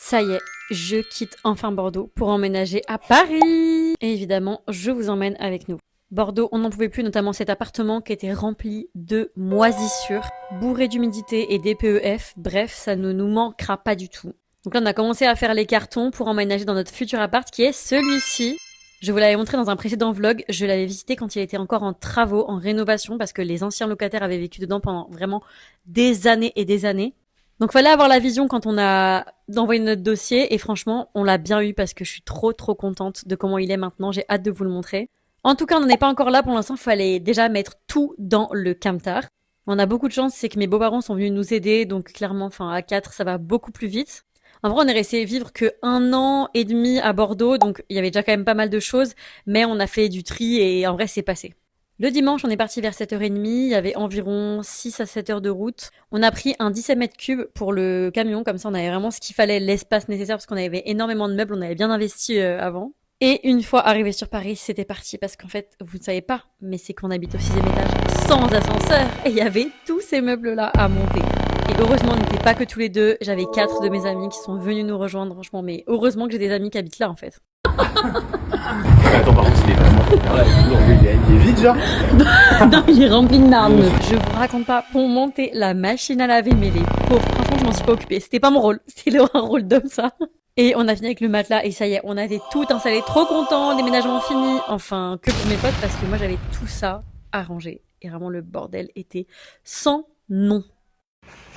Ça y est, je quitte enfin Bordeaux pour emménager à Paris. Et évidemment, je vous emmène avec nous. Bordeaux, on n'en pouvait plus, notamment cet appartement qui était rempli de moisissures, bourré d'humidité et d'EPEF. Bref, ça ne nous manquera pas du tout. Donc là, on a commencé à faire les cartons pour emménager dans notre futur appart qui est celui-ci. Je vous l'avais montré dans un précédent vlog, je l'avais visité quand il était encore en travaux, en rénovation, parce que les anciens locataires avaient vécu dedans pendant vraiment des années et des années. Donc fallait avoir la vision quand on a envoyé notre dossier, et franchement, on l'a bien eu parce que je suis trop contente de comment il est maintenant, j'ai hâte de vous le montrer. En tout cas, on n'en est pas encore là pour l'instant, il fallait déjà mettre tout dans le camtar. On a beaucoup de chance, c'est que mes beaux-parents sont venus nous aider, donc clairement, à 4, ça va beaucoup plus vite. En vrai, on est resté vivre que 1 an et demi à Bordeaux, donc il y avait déjà quand même pas mal de choses, mais on a fait du tri et en vrai, c'est passé. Le dimanche, on est parti vers 7h30, il y avait environ 6 à 7 heures de route. On a pris un 17 mètres cubes pour le camion, comme ça on avait vraiment ce qu'il fallait, l'espace nécessaire, parce qu'on avait énormément de meubles, on avait bien investi avant. Et une fois arrivé sur Paris, c'était parti, parce qu'en fait, vous ne savez pas, mais c'est qu'on habite au 6e étage, sans ascenseur, et il y avait tous ces meubles-là à monter. Et heureusement, on n'était pas que tous les deux, j'avais 4 de mes amis qui sont venus nous rejoindre, franchement, mais heureusement que j'ai des amis qui habitent là, en fait. Attends, par contre, il est vraiment. Il est vide, genre. Non, il est rempli de marde. Je vous raconte pas, pour monter la machine à laver, mais les pauvres, franchement, je m'en suis pas occupée. C'était pas mon rôle, c'était un rôle d'homme, ça. Et on a fini avec le matelas, et ça y est, on avait tout installé, trop content, déménagement fini. Enfin, que pour mes potes, parce que moi, j'avais tout ça arrangé. Et vraiment, le bordel était sans nom.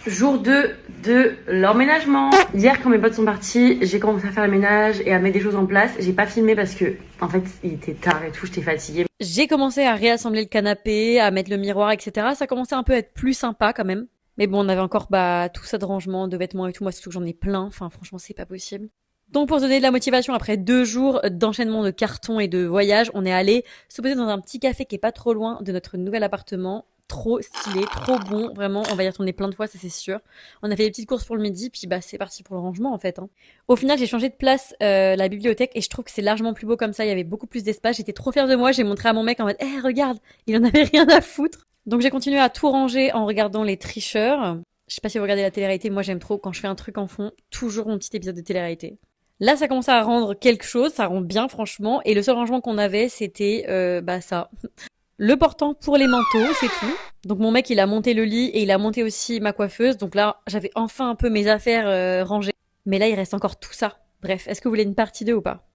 Jour 2 de l'emménagement. Hier, quand mes potes sont partis, j'ai commencé à faire le ménage et à mettre des choses en place. J'ai pas filmé parce que, en fait, il était tard et tout, j'étais fatiguée. J'ai commencé à réassembler le canapé, à mettre le miroir, etc. Ça commençait un peu à être plus sympa quand même. Mais bon, on avait encore tout ça de rangement, de vêtements et tout. Moi, surtout que j'en ai plein. Enfin, franchement, c'est pas possible. Donc, pour se donner de la motivation, après 2 jours d'enchaînement de cartons et de voyages, on est allé se poser dans un petit café qui est pas trop loin de notre nouvel appartement. Trop stylé, trop bon, vraiment, on va y retourner plein de fois, ça c'est sûr. On a fait des petites courses pour le midi, puis c'est parti pour le rangement en fait. Au final, j'ai changé de place la bibliothèque et je trouve que c'est largement plus beau comme ça, il y avait beaucoup plus d'espace, j'étais trop fière de moi, j'ai montré à mon mec en mode « Eh, regarde, il en avait rien à foutre !» Donc j'ai continué à tout ranger en regardant les tricheurs. Je sais pas si vous regardez la télé-réalité, moi j'aime trop quand je fais un truc en fond, toujours mon petit épisode de télé-réalité. Là, ça commençait à rendre quelque chose, ça rend bien franchement, et le seul rangement qu'on avait, c'était ça. Le portant pour les manteaux, c'est tout. Donc mon mec, il a monté le lit et il a monté aussi ma coiffeuse. Donc là, j'avais enfin un peu mes affaires rangées. Mais là, il reste encore tout ça. Bref, est-ce que vous voulez une partie 2 ou pas ?